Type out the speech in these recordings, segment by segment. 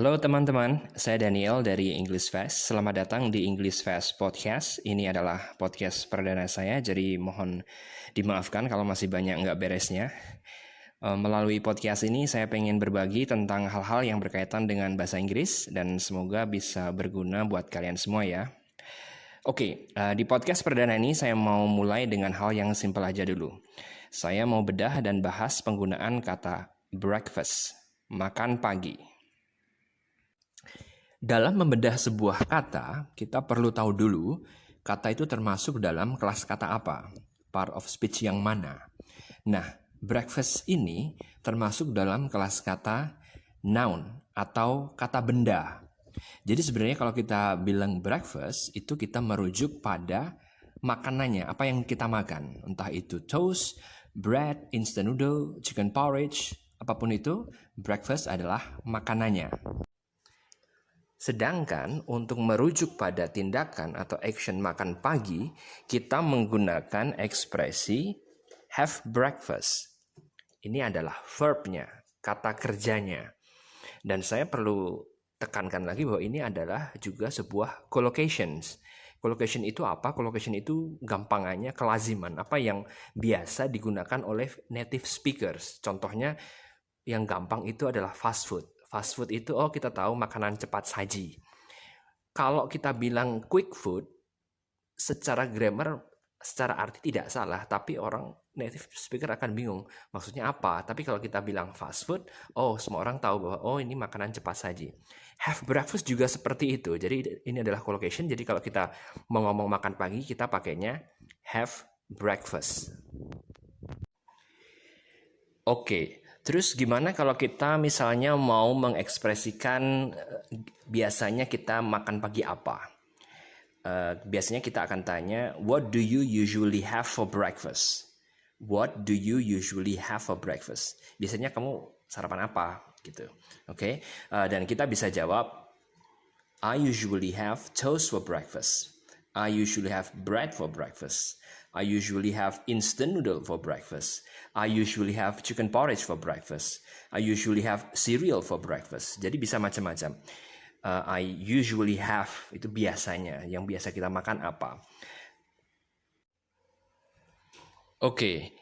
Halo teman-teman, saya Daniel dari English Fast. Selamat datang di English Fast Podcast. Ini adalah podcast perdana saya, jadi mohon dimaafkan kalau masih banyak nggak beresnya. Melalui podcast ini saya pengen berbagi tentang hal-hal yang berkaitan dengan bahasa Inggris dan semoga bisa berguna buat kalian semua ya. Oke, di podcast perdana ini saya mau mulai dengan hal yang simpel aja dulu. Saya mau bedah dan bahas penggunaan kata breakfast, makan pagi. Dalam membedah sebuah kata, kita perlu tahu dulu kata itu termasuk dalam kelas kata apa, part of speech yang mana. Nah, breakfast ini termasuk dalam kelas kata noun atau kata benda. Jadi sebenarnya kalau kita bilang breakfast, itu kita merujuk pada makanannya, apa yang kita makan. Entah itu toast, bread, instant noodle, chicken porridge, apapun itu, breakfast adalah makanannya. Sedangkan untuk merujuk pada tindakan atau action makan pagi, kita menggunakan ekspresi have breakfast. Ini adalah verbnya, kata kerjanya. Dan saya perlu tekankan lagi bahwa ini adalah juga sebuah collocations. Collocation itu apa? Collocation itu gampangannya kelaziman, apa yang biasa digunakan oleh native speakers. Contohnya yang gampang itu adalah fast food. Fast food itu, kita tahu makanan cepat saji. Kalau kita bilang quick food, secara grammar, secara arti tidak salah, tapi orang native speaker akan bingung, maksudnya apa? Tapi kalau kita bilang fast food, semua orang tahu bahwa, ini makanan cepat saji. Have breakfast juga seperti itu, jadi ini adalah collocation, jadi kalau kita mau ngomong makan pagi, kita pakainya have breakfast. Oke. Terus gimana kalau kita misalnya mau mengekspresikan biasanya kita makan pagi apa? Biasanya kita akan tanya, what do you usually have for breakfast? What do you usually have for breakfast? Biasanya kamu sarapan apa? Gitu. Oke. Dan kita bisa jawab, I usually have toast for breakfast. I usually have bread for breakfast. I usually have instant noodle for breakfast. I usually have chicken porridge for breakfast. I usually have cereal for breakfast. Jadi bisa macam-macam. I usually have, itu biasanya. Yang biasa kita makan apa? Oke.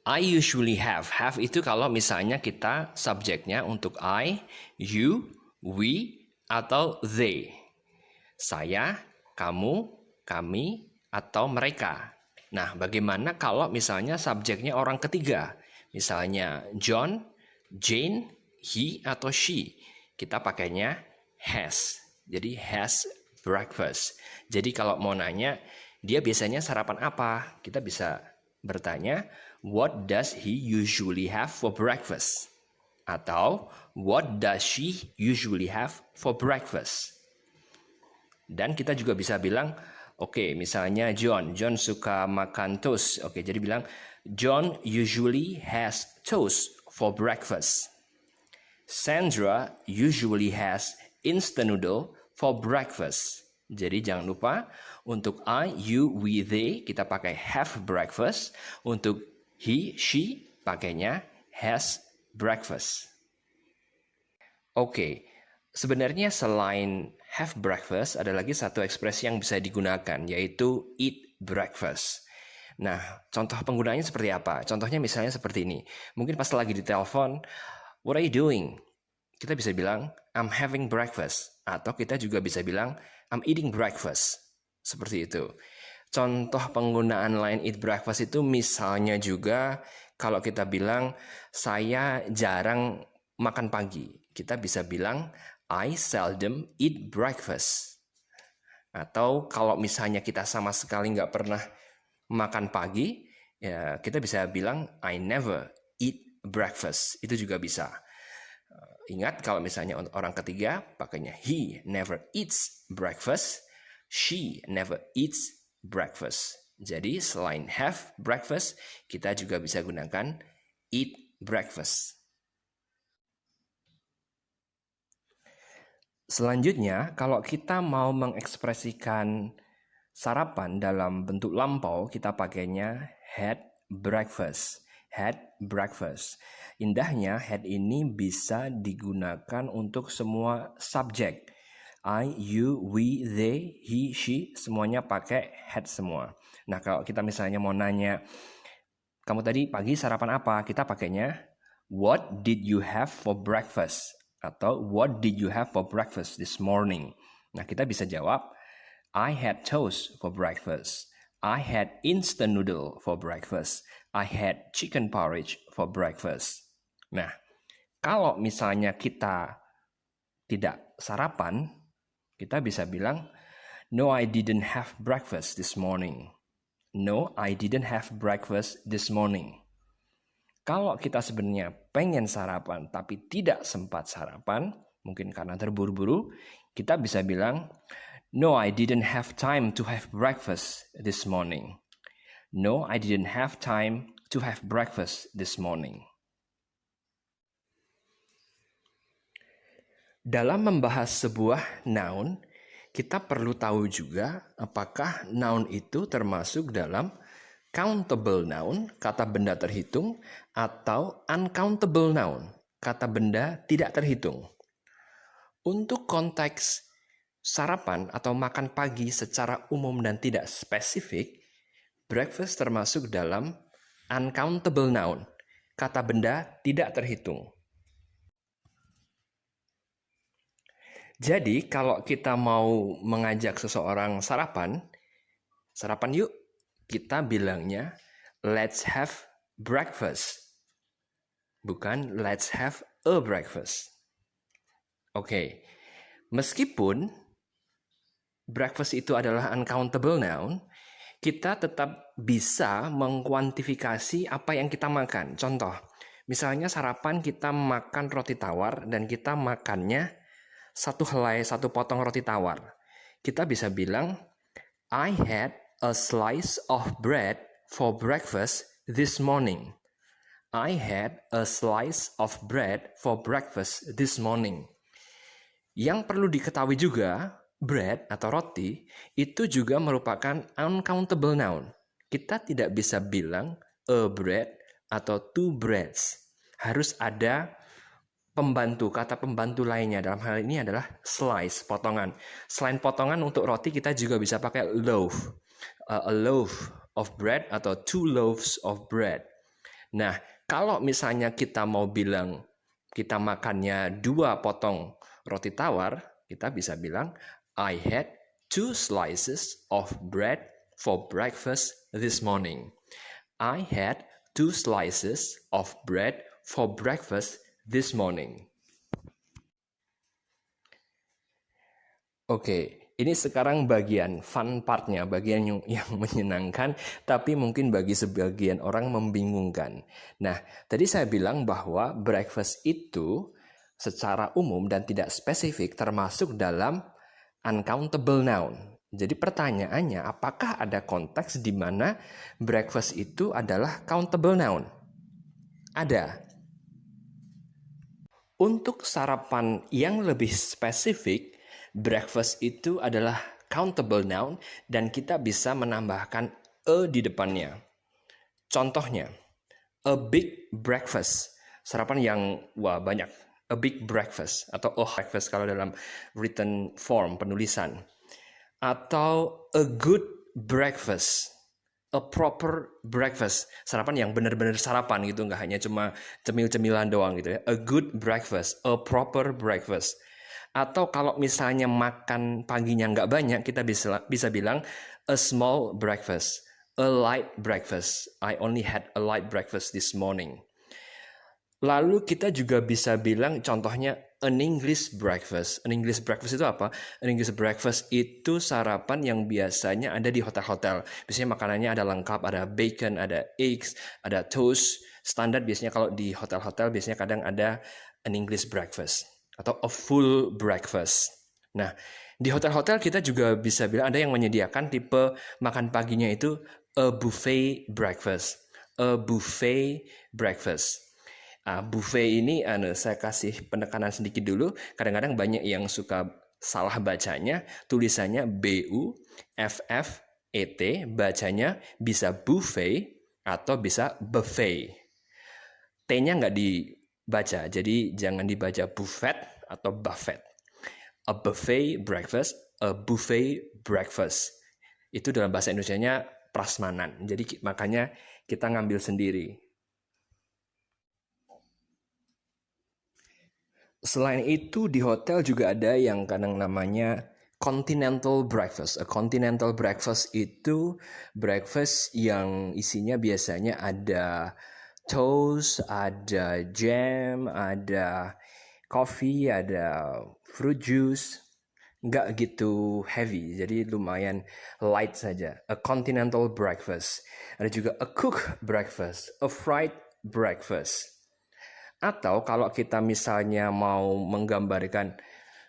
I usually have. Have itu kalau misalnya kita subjeknya untuk I, you, we, atau they. Saya, kamu, kami, atau mereka. Nah, bagaimana kalau misalnya subjeknya orang ketiga? Misalnya John, Jane, he, atau she. Kita pakainya has. Jadi has breakfast. Jadi kalau mau nanya, dia biasanya sarapan apa? Kita bisa bertanya, what does he usually have for breakfast? Atau, what does she usually have for breakfast? Dan kita juga bisa bilang, misalnya John suka makan toast. Jadi bilang, John usually has toast for breakfast. Sandra usually has instant noodle for breakfast. Jadi jangan lupa, untuk I, you, we, they, kita pakai have breakfast. Untuk he, she, pakainya has breakfast. Sebenarnya selain have breakfast, ada lagi satu ekspresi yang bisa digunakan, yaitu eat breakfast. Nah, contoh penggunaannya seperti apa? Contohnya misalnya seperti ini. Mungkin pas lagi di telepon, what are you doing? Kita bisa bilang, I'm having breakfast. Atau kita juga bisa bilang, I'm eating breakfast. Seperti itu. Contoh penggunaan lain eat breakfast itu misalnya juga, kalau kita bilang, saya jarang makan pagi. Kita bisa bilang, I seldom eat breakfast. Atau kalau misalnya kita sama sekali nggak pernah makan pagi, ya kita bisa bilang I never eat breakfast. Itu juga bisa. Ingat kalau misalnya orang ketiga pakainya he never eats breakfast, she never eats breakfast. Jadi selain have breakfast, kita juga bisa gunakan eat breakfast. Selanjutnya, kalau kita mau mengekspresikan sarapan dalam bentuk lampau, kita pakainya had breakfast. had breakfast. Indahnya had ini bisa digunakan untuk semua subjek. I, you, we, they, he, she, semuanya pakai had semua. Nah, kalau kita misalnya mau nanya, kamu tadi pagi sarapan apa? Kita pakainya, what did you have for breakfast? Atau what did you have for breakfast this morning? Nah, kita bisa jawab, I had toast for breakfast. I had instant noodle for breakfast. I had chicken porridge for breakfast. Nah, kalau misalnya kita tidak sarapan, kita bisa bilang, no, I didn't have breakfast this morning. No, I didn't have breakfast this morning. Kalau kita sebenarnya pengen sarapan tapi tidak sempat sarapan, mungkin karena terburu-buru, kita bisa bilang, no, I didn't have time to have breakfast this morning. No, I didn't have time to have breakfast this morning. Dalam membahas sebuah noun, kita perlu tahu juga apakah noun itu termasuk dalam countable noun, kata benda terhitung, atau uncountable noun, kata benda tidak terhitung. Untuk konteks sarapan atau makan pagi secara umum dan tidak spesifik, breakfast termasuk dalam uncountable noun, kata benda tidak terhitung. Jadi kalau kita mau mengajak seseorang sarapan yuk, kita bilangnya let's have breakfast. Bukan let's have a breakfast. Oke. Meskipun breakfast itu adalah uncountable noun, kita tetap bisa mengkuantifikasi apa yang kita makan. Contoh, misalnya sarapan kita makan roti tawar dan kita makannya satu helai, satu potong roti tawar. Kita bisa bilang, I had a slice of bread for breakfast this morning. I had a slice of bread for breakfast this morning. Yang perlu diketahui juga, bread atau roti itu juga merupakan uncountable noun. Kita tidak bisa bilang a bread atau two breads. Harus ada pembantu, kata pembantu lainnya. Dalam hal ini adalah slice, potongan. Selain potongan untuk roti kita juga bisa pakai loaf. A loaf of bread atau two loaves of bread. Nah, kalau misalnya kita mau bilang kita makannya 2 potong roti tawar, kita bisa bilang I had 2 slices of bread for breakfast this morning. I had 2 slices of bread for breakfast this morning. Oke, ini sekarang bagian fun partnya, bagian yang menyenangkan, tapi mungkin bagi sebagian orang membingungkan. Nah, tadi saya bilang bahwa breakfast itu secara umum dan tidak spesifik termasuk dalam uncountable noun. Jadi pertanyaannya, apakah ada konteks di mana breakfast itu adalah countable noun? Ada. Untuk sarapan yang lebih spesifik, breakfast itu adalah countable noun dan kita bisa menambahkan a di depannya. Contohnya, a big breakfast, sarapan yang banyak. A big breakfast atau a breakfast kalau dalam written form, penulisan. Atau a good breakfast, a proper breakfast, sarapan yang benar-benar sarapan gitu, nggak hanya cuma cemil-cemilan doang gitu ya. A good breakfast, a proper breakfast. Atau kalau misalnya makan paginya nggak banyak, kita bisa bilang a small breakfast, a light breakfast. I only had a light breakfast this morning. Lalu kita juga bisa bilang contohnya an English breakfast. An English breakfast itu apa? An English breakfast itu sarapan yang biasanya ada di hotel-hotel. Biasanya makanannya ada lengkap, ada bacon, ada eggs, ada toast. Standar biasanya kalau di hotel-hotel biasanya kadang ada an English breakfast atau a full breakfast. Nah, di hotel-hotel kita juga bisa bilang ada yang menyediakan tipe makan paginya itu a buffet breakfast. A buffet breakfast. Buffet ini saya kasih penekanan sedikit dulu. Kadang-kadang banyak yang suka salah bacanya. Tulisannya B-U-F-F-E-T. Bacanya bisa buffet atau bisa buffet. T-nya nggak dibaca, jadi jangan dibaca buffet atau buffet. A buffet breakfast, a buffet breakfast. Itu dalam bahasa Indonesianya prasmanan. Jadi makanya kita ngambil sendiri. Selain itu di hotel juga ada yang kadang namanya continental breakfast. A continental breakfast itu breakfast yang isinya biasanya ada toast, ada jam, ada coffee, ada fruit juice. Nggak gitu heavy, jadi lumayan light saja. A continental breakfast. Ada juga a cooked breakfast, a fried breakfast. Atau kalau kita misalnya mau menggambarkan,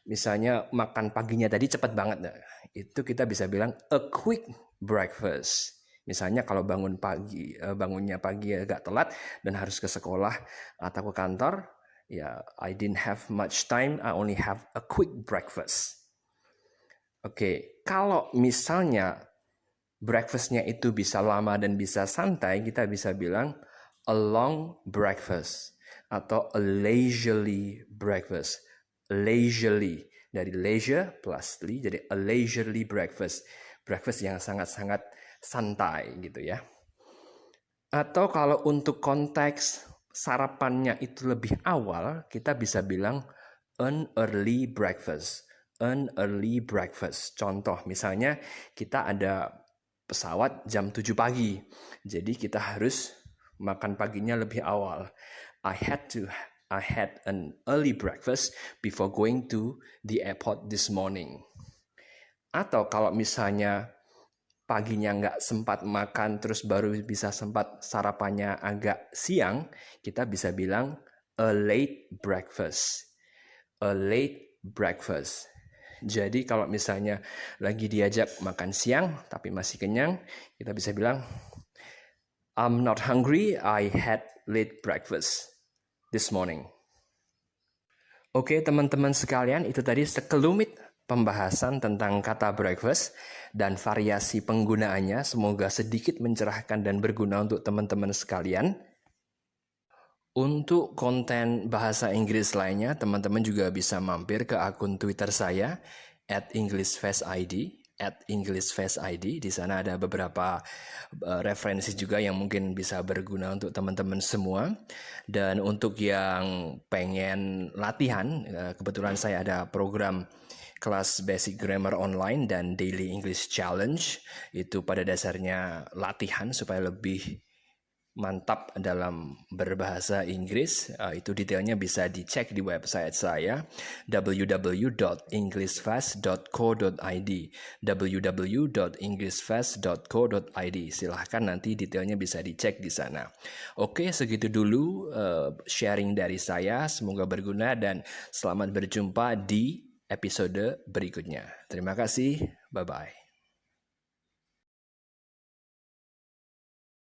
misalnya makan paginya tadi cepat banget, itu kita bisa bilang a quick breakfast. Misalnya kalau bangunnya pagi agak telat dan harus ke sekolah atau ke kantor, ya I didn't have much time, I only have a quick breakfast. Oke, kalau misalnya breakfastnya itu bisa lama dan bisa santai, kita bisa bilang a long breakfast atau a leisurely breakfast. Leisurely, dari leisure plus ly, jadi a leisurely breakfast. Breakfast yang sangat-sangat santai gitu ya. Atau kalau untuk konteks sarapannya itu lebih awal, kita bisa bilang an early breakfast. An early breakfast. Contoh, misalnya kita ada pesawat jam 7 pagi. Jadi kita harus makan paginya lebih awal. I had an early breakfast before going to the airport this morning. Atau kalau misalnya paginya nggak sempat makan terus baru bisa sempat sarapannya agak siang, kita bisa bilang a late breakfast. A late breakfast. Jadi kalau misalnya lagi diajak makan siang tapi masih kenyang, kita bisa bilang I'm not hungry, I had late breakfast this morning. Oke teman-teman sekalian, itu tadi sekelumit pembahasan tentang kata breakfast dan variasi penggunaannya. Semoga sedikit mencerahkan dan berguna untuk teman-teman sekalian. Untuk konten bahasa Inggris lainnya, teman-teman juga bisa mampir ke akun Twitter saya @EnglishFastID. Di sana ada beberapa referensi juga yang mungkin bisa berguna untuk teman-teman semua. Dan untuk yang pengen latihan, kebetulan saya ada program kelas Basic Grammar Online dan Daily English Challenge. Itu pada dasarnya latihan supaya lebih mantap dalam berbahasa Inggris. Itu detailnya bisa dicek di website saya www.englishfast.co.id www.englishfast.co.id. Silahkan nanti detailnya bisa dicek di sana. Oke, segitu dulu sharing dari saya. Semoga berguna dan selamat berjumpa di episode berikutnya. Terima kasih. Bye-bye.